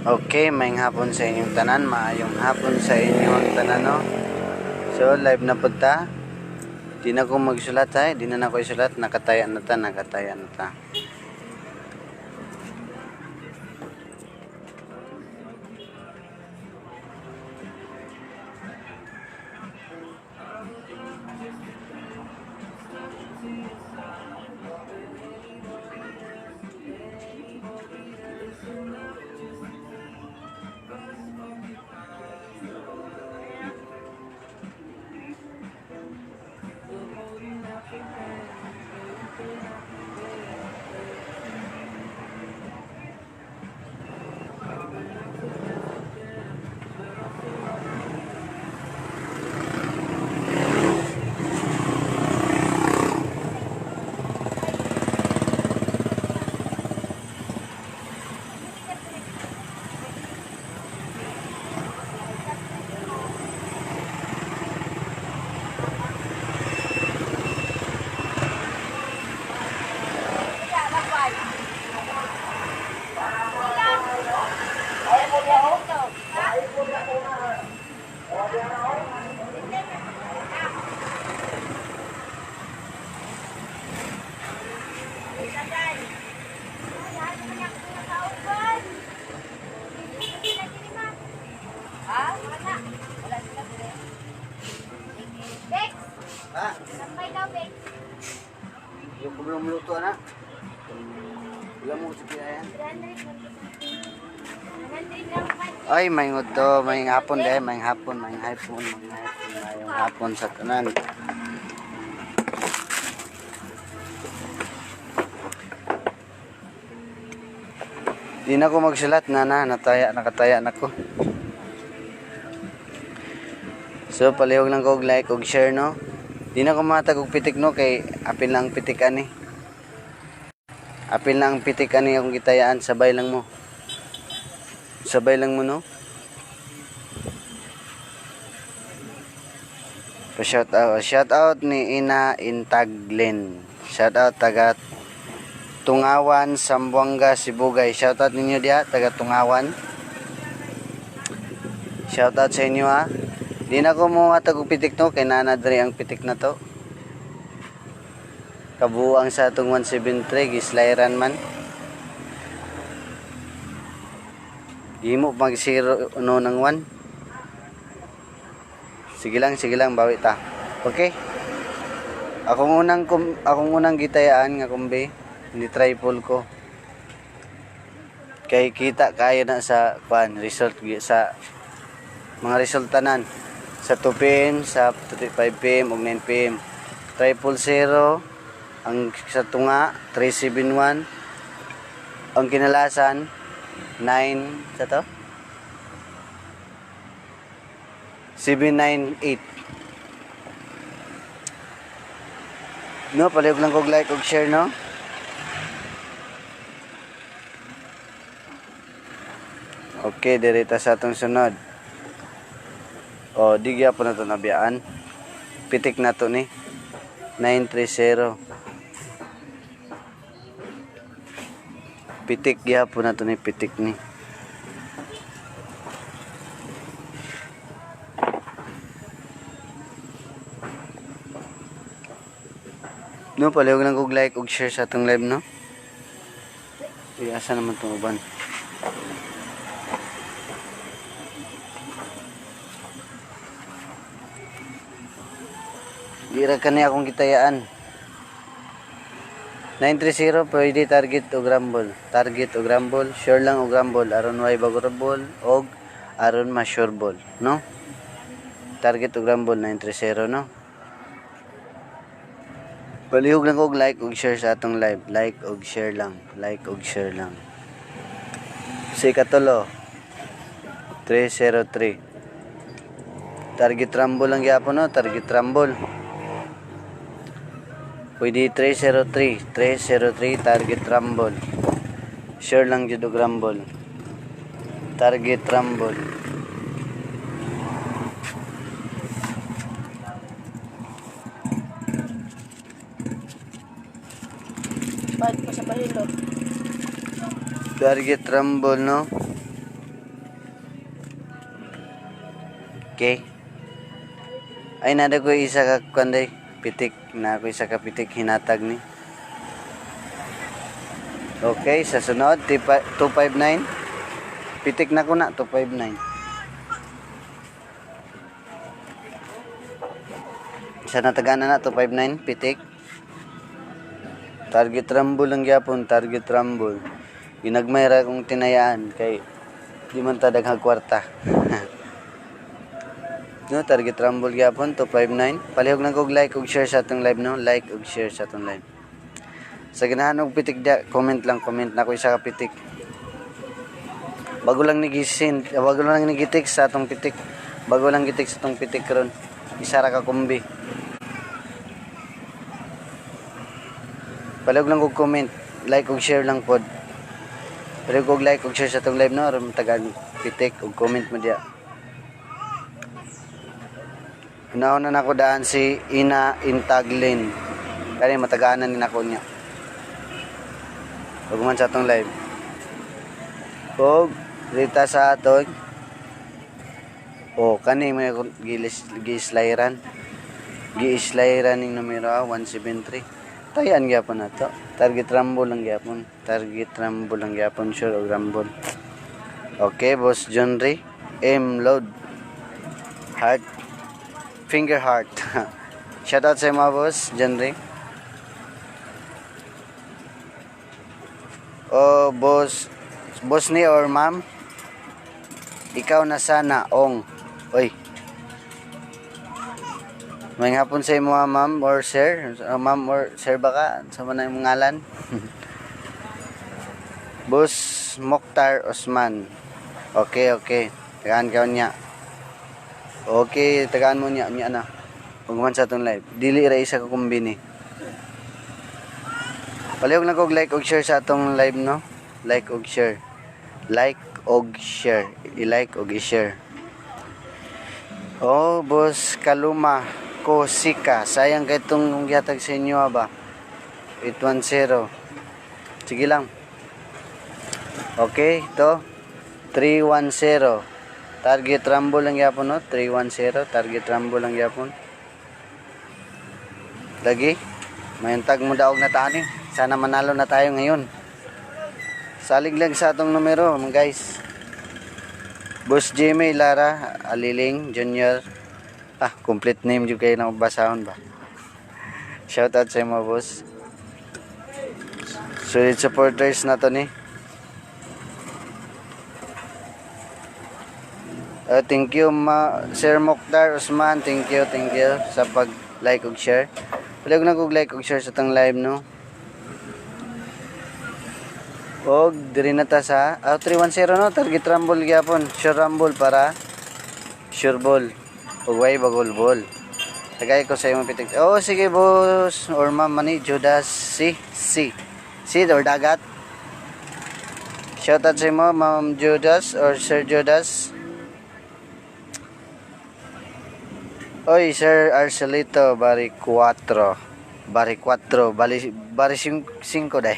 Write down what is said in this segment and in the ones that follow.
Okay, maayong hapon sa inyong tanan, maayong hapon sa inyong tanan, no? So, live na po ta. Di na ko magsulat, ha? Di na ako isulat, nakataya na ta. Ha? Sampai daw, Bex. Yung belum luto, anak? Wala mo sige yan. 300 lang pa. Ay, may to, may hapon deh, may hapon sa tanan. Di na ko magsulat nakataya na ko. So palihog lang ko og like og share, no. Di na ko matag og pitik, no, kay apil lang pitik ani. Apil lang pitik ani akong gitayaan, sabay lang mo. Sabay lang mo, no. Shout out ni Ina Intaglen. Shout out taga Tungawan, Sambuanga, Sibugay. Shout out ninyo diha taga Tungawan. Shout out sa inyo, ha. Di na ko mo matag og pitik, no, kay nanadri ang pitik na to. Kabuang sa atong 173 gislairan man. Imo mag 0 no ng 1. Sige lang, bawi ta. Okay? Akong unang gitayaan nga kumbi, ni tripod ko. Kay kita kayo na sa result sa mga resultanan sa 2 PM, sa 5 PM ug 9 PM. 000 ang sa tunga 371, ang kinalasan 9 sa to 798. No, palihog lang kog like ug share, no. Okay, direta sa atong sunod. O, di gyapon na to nabiyaan. Pitik na to ni 930. Pitik gyapon na to ni pitik ni. No, palihog lang kog like ug share sa atong live, no. Asa naman tong uban. Dira kani akong gitayaan. 930 pwede target o rumble. Sure lang o rumble. Aron way bago rumble og aron ma-sure ball, no? Target o rumble 930, no? Palihog lang og like og share sa atong live. Like og share lang. Si katulo 303. Target rumble lang gyapon, no? Target rumble. Pwede 303 target rumble. Sure lang jud og rumble. Target rumble. Bad pa sa pahilo. Target rumble, no? Okay. Ay nada ko isa ka kanday pitik na ako isa ka pitik hinatag ni. Okay, sa sunod 259. Pitik na ko na 259. Isa na tagana na 259 pitik. Target rumble lang gyapon, target rumble. Ginagmay ra kong tinayaan kay di man ta daghang kwarta. No, target rumble gyapon 259. Palihog lang kog like ug share sa atong live no, like ug share sa atong live. Sa ganahan og pitik dia, comment na ko isa ka pitik. Bago lang nigitik sa atong pitik. Bago lang gitik sa atong pitik karon. Isa ra ka kumbi. Palihog lang kog comment, like ug share lang pod. Palihog kog like ug share sa atong live no, aron tagan pitik ug comment mo dia. Nauna na ako daan si Ina Intaglin. Kani matagaanan din ako niya. Huwag man sa atong live. Huwag rita sa aton. O kani may gi-slayran. Gi-slayran ng numero 173. Tayan gyapon na to. Target rumble lang gyapon. Target rumble lang gyapon. Sure o rumble. Okay, Boss John Ray. M. Load. Heart. Finger heart. Shoutout sa mga boss, John Ray. Oh, boss ni or ma'am? Ikaw na sana, ong. Oy. May hapon sa imo, ma'am or sir? Ma'am or sir baka? Sa man yung ngalan? Boss Mokhtar Osman. Okay. Tagaan ka niya. Okay, tagaan mo niya na. Huwag man sa itong live. Dili ra isa ka kumbini. Palihog na kog like og share sa atong live no. Like og share. Like og share. I-like og i-share. Oh, Boss Kaluma Kosika. Sayang kay itong gihatag sa inyo ba. 810. Sige lang. Okay, ito. 310. Target rumble lang yapon no, 310, target rumble lang yapon. Lagi, mayuntag mo daog na tani. Sana manalo na tayo ngayon. Salig lang sa atong numero, mga guys. Boss Jimmy Lara Aliling Junior. Complete name jud kayo na basahon ba. Shout out sa mga boss. Solid supporters na to ni. Thank you Sir Mokhtar Usman, thank you sa pag-like ug share. Palihog na kog like ug share sa tang live no. Og diri na ta sa 310 no, target rumble gyapon, sure rumble para sure ball. Ug way bagol ball. Tagay ko sa imong pitik. Oh sige boss or ma'am mani Judas C or dagat. Shout out sa imo Ma'am Judas or Sir Judas. Oy, Sir Arcelito, bari 4, bari 5 dai.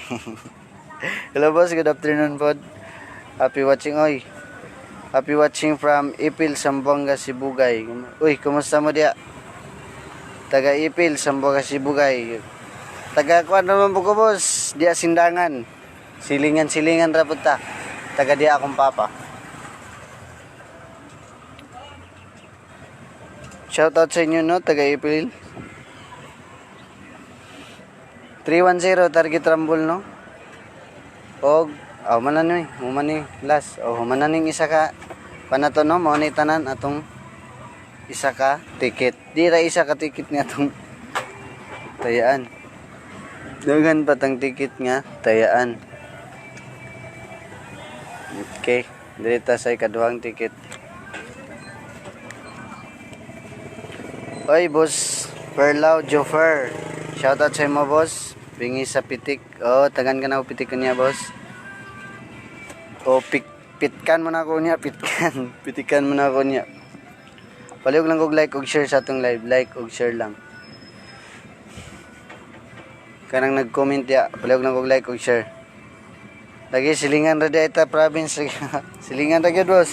Hello boss, good afternoon pod. Happy watching, oy. Happy watching from Ipil, Zamboanga, Sibugay. Uy, kumusta mo dia? Taga Ipil, Zamboanga, Sibugay. Taga kuan naman po ko boss, dia sindangan. Silingan ra pud ta. Taga dia akong papa. Shoutout sa inyo no, taga April. 310 target rumble no. Og manan ni last. Manan isa ka panato no, mao ni tanan atong isa ka ticket. Di ra isa ka ticket nga atong tayaan. Dagan patang ticket nga tayaan. Okay, direta sa ikaduhang ticket. Oy, Boss Perlaw Jofer. Shoutout sa mo, boss. Bingi sa pitik. Tagan ka na ako pitik niya, boss. Pitkan mo na ako niya. Pitikan mo na ako niya. Palihog lang kog like og share sa atong live. Like og share lang. Kanang nag-comment ya. Palihog lang kog like og share. Lagi silingan ra ita province. Silingan ra gyud, boss.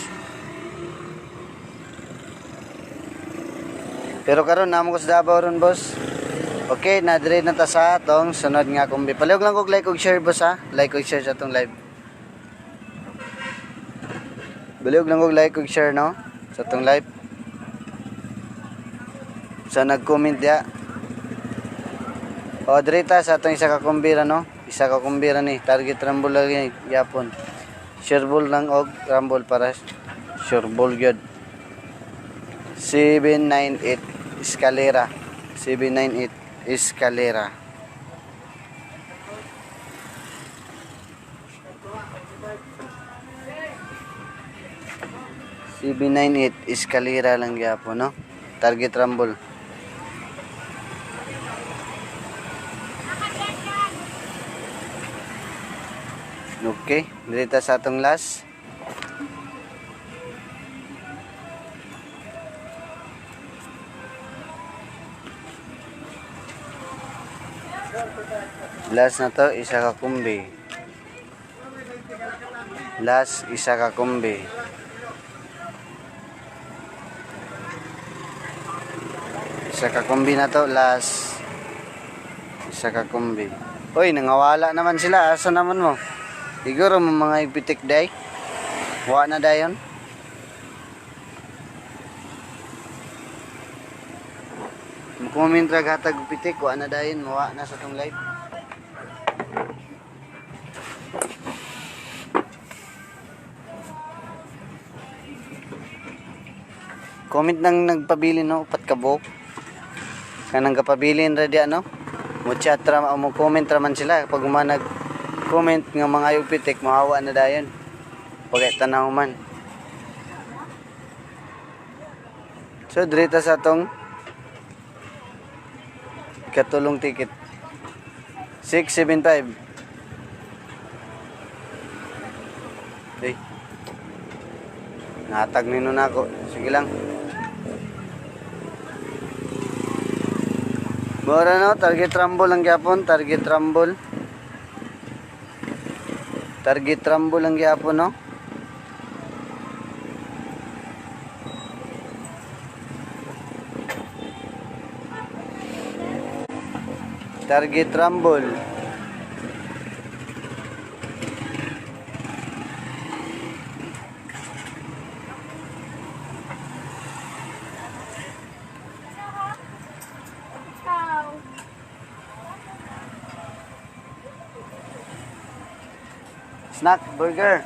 Pero karon namo ko sa Davao ron, boss. Okay, nadire na ta sa atong sunod nga kumbi. Palihog lang kog like ug share, boss, ha. Like ug share sa atong live. Palihog lang kog like ug share, no, sa atong live. Sa nag-comment dia. O direta sa atong isa ka kumbira, no. Isa ka kumbira ni target rumble lagi yapon. Sureball lang og rumble para sureball gyud. 798 Escalera. 798 Escalera. CB98 Escalera lang gyapon, no. Target rumble. Okay, dito sa atong last. Last na to, isa ka kumbi. Last, isa ka kumbi. Isa ka kumbi na to, last. Isa ka kumbi. Uy, nangawala naman sila. Asa naman mo? Siguro mga ipitik day. Wa na dayon. Comment ra hatag pitik, wa na dayon, wa na sa tong live. Comment nang nagpabili, no, upat ka buok. Kanang kapabilin ra dia, no. Mo chat ra mo comment ra man sila pag umanag comment nga mga ayog pitik, maawa na dayon. Pagay tanaw man. So direta sa tong katulong ticket 675. Okay. Natag nino na ako. Sige lang. Mura, no, target rumble lang gyapon, target rumble. Target rumble lang gyapon, no. Target rumble. Snack burger.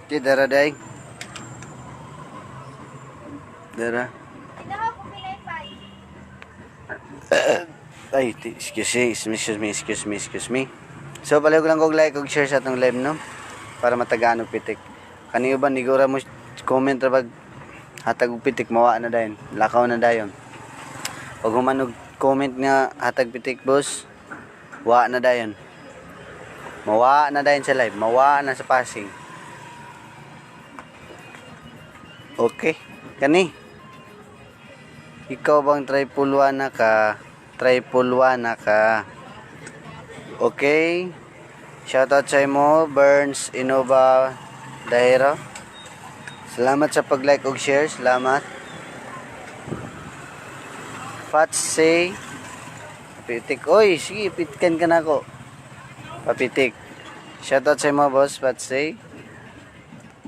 Okay, dara day. Dara. Ay, excuse me. So, palihog lang kog like kog share sa atong live, no? Para matagaan og pitik. Kaniyo ba nigura mo comment ra bag hatag og pitik, mawa na dayon. Lakaw na dayon. Pag human og comment nga hatag pitik, boss, wa na dayon. Mawa na dayon sa live, mawa na sa passing. Okay, kani. Ikaw bang triple one na ka? Okay. Shoutout sa imo, Burns Innova Dahero. Salamat sa pag-like ug share, salamat. Fats say pitik. Oy, sige, pitkan ka na ako. Papitik. Shoutout sa imo, boss, Fats say.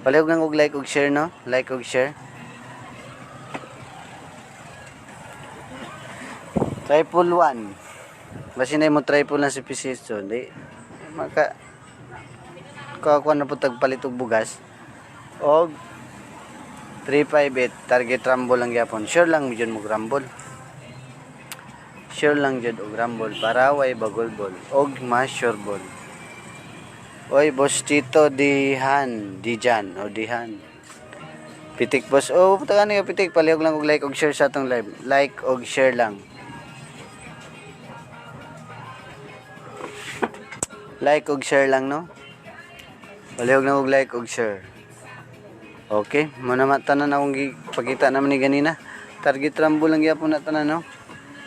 Palihog lang og like ug share, no? Like ug share. Triple one. Basin na mo triple na si Pisisto. Di maka kakuha na po tagpalit og bugas. Og 358 target rumble lang gyapon. Sure lang jud mo rumble. Sure lang jud og rumble para way bagol ball og mas sure ball. Oy, boss Tito Dihan. Pitik, boss. Oh, putagan nga pitik. Palihog lang og like og share sa atong live. Like og share lang. Like og share lang, no? Palihog lang og like og share. Okay, muna tanan akong gipakita naman ni ganina. Target rumble lang gyapon na tanan, no?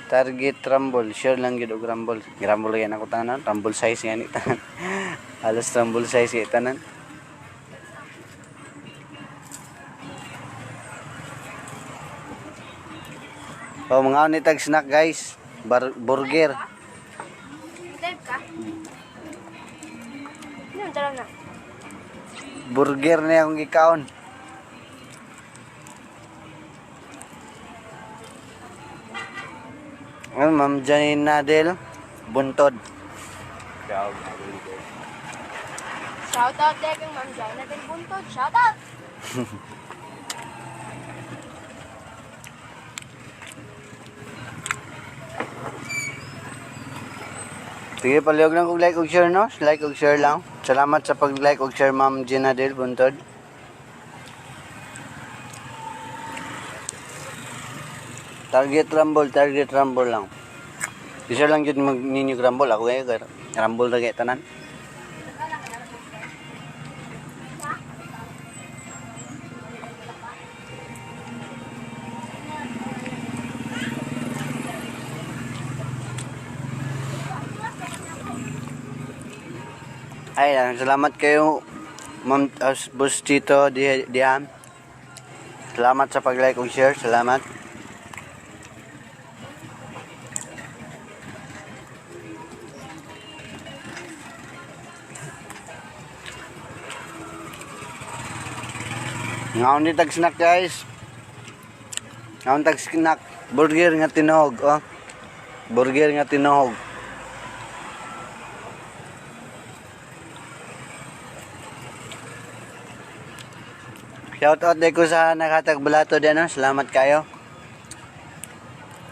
Target rumble, share lang gyud og rumble. Rumble yan ako tanan, rumble size yan tanan. Halos rumble size yan tanan. O mga unitag snack guys. Burger. Live ka? Ano, tara na. Burger na akong gikaon. Ma'am Janine Nadel, buntod. Shout out din kay Ma'am Jai natin buntod. Shout out! Sige, palihog lang kung like o share, no? Like o share lang. Salamat sa pag-like o share, Ma'am Gina Del Buntod. Target rumble lang. Isa lang yun mag-ninyo rumble. Ako ngayon, rumble na kayo tanan. Ay, salamat kayo, Ma'am Boss Tito Dihan. Salamat sa pag-like o share. Salamat. Ngaon ni tag snack guys. Ngaon tag snack. Burger nga tinuhog, oh. Burger nga tinuhog. Shout out din ko sa nakatag balato din, no? Salamat kayo.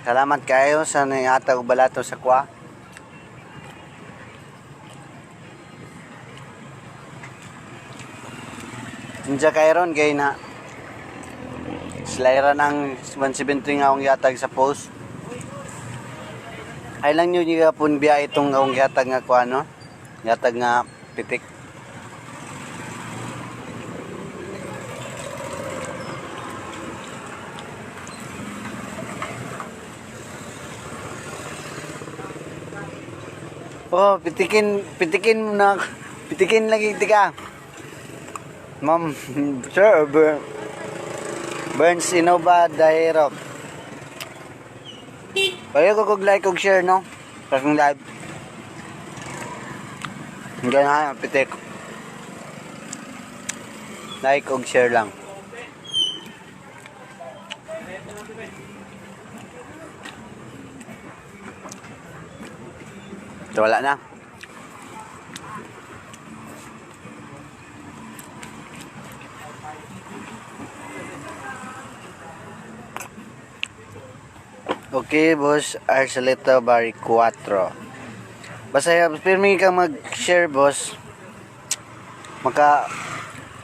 Salamat kayo sa nakatag balato sa kwa. Diyan kayo ron, kaya na slayra ng 170 nga akong yatag sa post. Ay lang nyo nga pun biya itong akong yatag nga kwa, no? Yatag nga pitik. Oh, pitikin na, pitikin lagi tika. Ma'am, sir, Burns Innova Dairok. Pwede ko kog like kog share, no? Kasong live. Hanggang na, pitik. Like kog share lang. So, wala na. Okay, boss. Arcelito Bari 4. Basta pirmi kang mag-share, boss.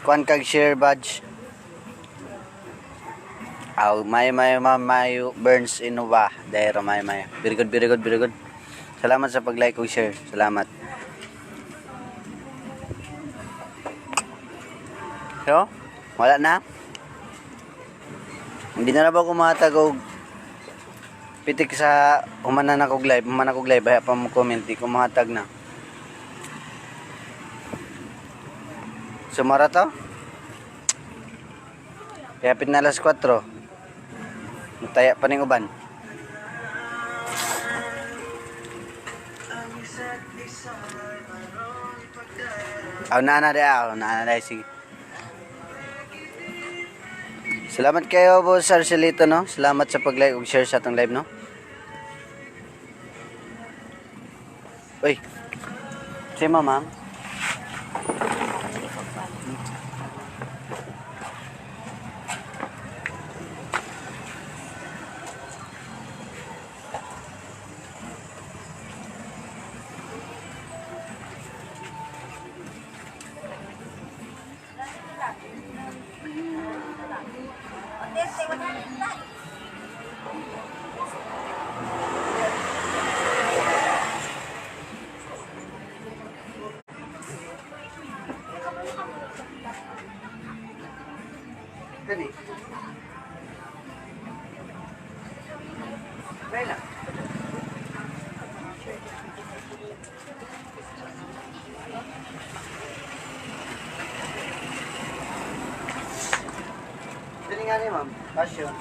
Kuan kag share badge. Aw, may Burns Innova. Dairo may. Very good. Salamat sa pag-like o share. Salamat. So, wala na. Hindi na ba kumatag og pitik sa humanan akong live. Haya pa mo comment. Di kumatag na. Sumara to? Kaya pit na alas 4. Mataya pa ning uban. Naana day, sige. Salamat kayo, boss Arcelito, no? Salamat sa pag-like ug share sa atong live, no? Uy. Si ma'am. Dali. Baila. Dali nga ni ma'am. Passion.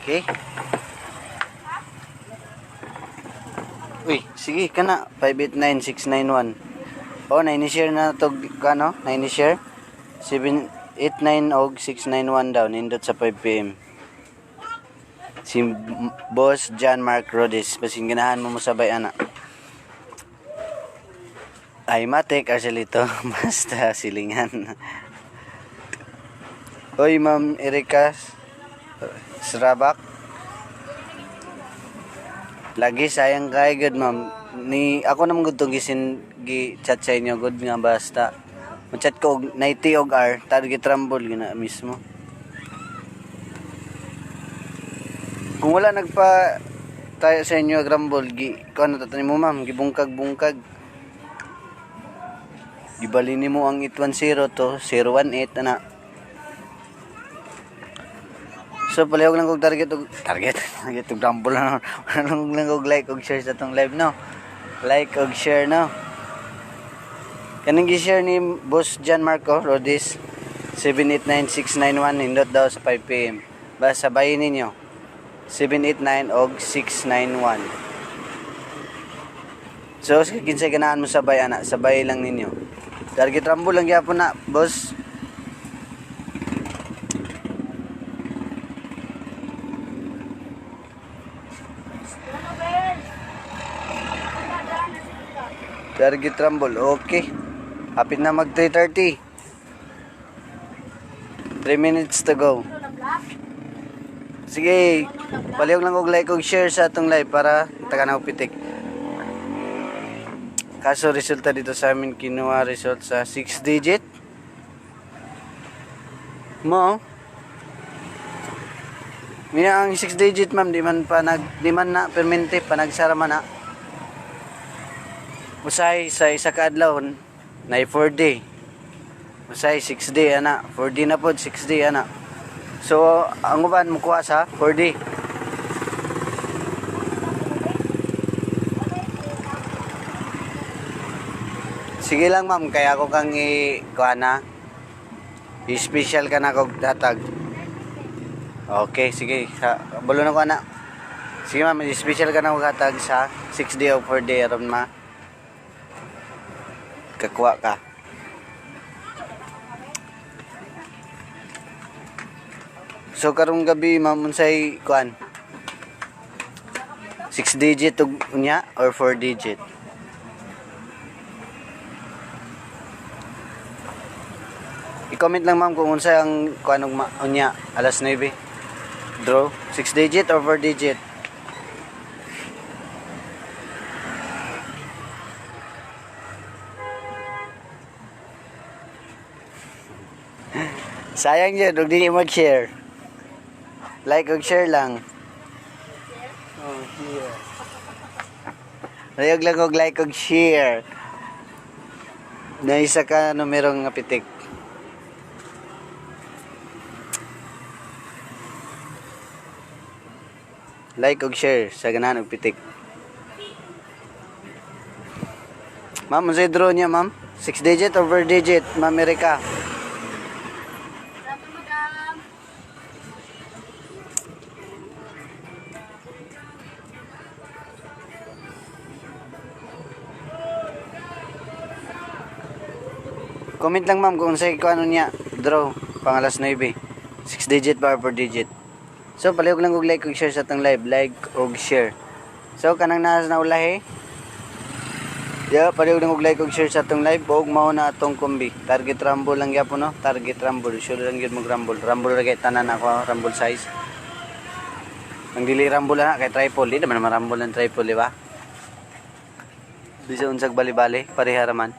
Okay. Uy, sige ka na. 589691. Oh, share na to kano? share. 789 og 691 daw nindot sa 5 PM. Si Boss John Mark Rodis, basin ganahan mo sabay ana. Ay matik Arcelito, basta silingan. Hoy Ma'am Erika Srabak. Lagi sayang kay good ma'am. Ni ako naman gud tong gi chat sa inyo good nga basta. Mo-chat ko og 90 og R target rumble gina mismo. Kung wala nagpa tayo sa inyo rumble gi kuno tatanim mo ma'am gibungkag-bungkag. Gibalini mo ang 810 to 018 ana. So palihog lang kog target og rumble na. Palihog lang kog like og share sa tong live no. Like og share no. Kaning gi-share ni Boss John Marco Rodis 789691 nindot daw sa 5 PM. Basta sabayin ninyo. 789 og 691. So kinsay ganahan mo sabay ana, sabay lang ninyo. Target rumble lang gyapon na, boss. Target rumble, okay. Hapit na mag 3:30. 3 minutes to go. Sige, palihog lang og like og share sa atong live para taga na pitik. Kaso resulta dito sa amin kinuha result sa 6 digit. Mo. Mina ang 6 digit ma'am di man na permente pa nagsara man na. Usay sa isa ka adlaw na 4D. Usay 6D ana, 4D na pod 6D ana. So ang uban mo kuha sa 4D. Sige lang ma'am, kaya ako kang kuha na. I-special ka na kog datag. Okay, sige. Bulo na ko na. Sige ma'am, i-special ka na kog datag sa 6D o 4D aron ma kakuha ka. So karong gabi ma'am unsay kuan 6 digit ug unya or 4 digit? I-comment lang ma'am kung unsay ang kuan ug unya alas 9. Draw 6 digit or 4 digit? Sayang yun, huwag din mag-share. Like og share lang. Oh, share. Rayog lang og like og share. Na isa ka numerong nga pitik. Like og share sa ganahan og pitik. Ma'am, unsay draw niya, ma'am? 6 digit or 4 digit, Ma'am Erika? Comment lang ma'am kung sa'yo ano niya. Draw. Pang alas 9. 6 digit ba 4 digit. So palihog lang og like og share sa atong live. Like og share. So kanang nasa na ulahi. Yeah, palihog lang og like og share sa atong live. Og mao na atong kombi. Target rumble lang gyapon no. Target rumble. Sure lang gyud mo rumble. Rumble ra kay tanan ako. Rumble size. Ang dili rambol na kay tripod, di naman marambol ng tripod, di ba? Bisa unsag bali-bali, pareha raman.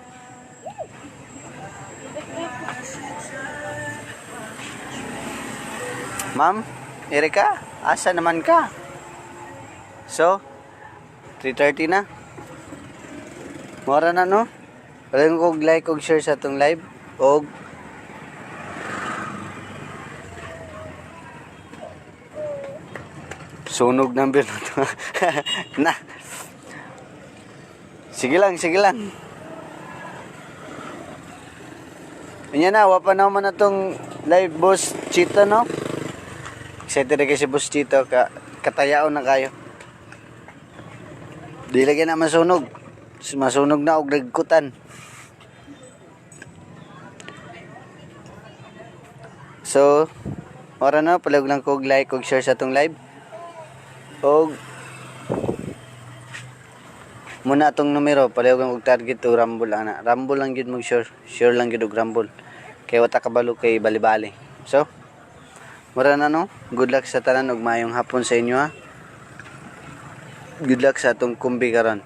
Ma'am, Erika, asa naman ka? So, 3:30 na. Mora na no? Wala kong like og share sa itong live. Og sunog ng bill na to. Na. Sige lang, sige lang. Yan na, wapa naman na itong live boss Chito, no? Excited na kayo si boss Chito. Katayao na kayo. Di lagi na masunog. Masunog na og nagkutan. So, ora na, palag lang ko og like og share sa itong live. Og muna atong numero, palag lang og target to Rumble ana. Rumble lang gid mag share. Share lang gid og Rumble. Kay wata kabalo kay bali-bali. So, mura na no. Good luck sa tanan og maayong hapon sa inyo ha. Good luck sa atong kumbi karon.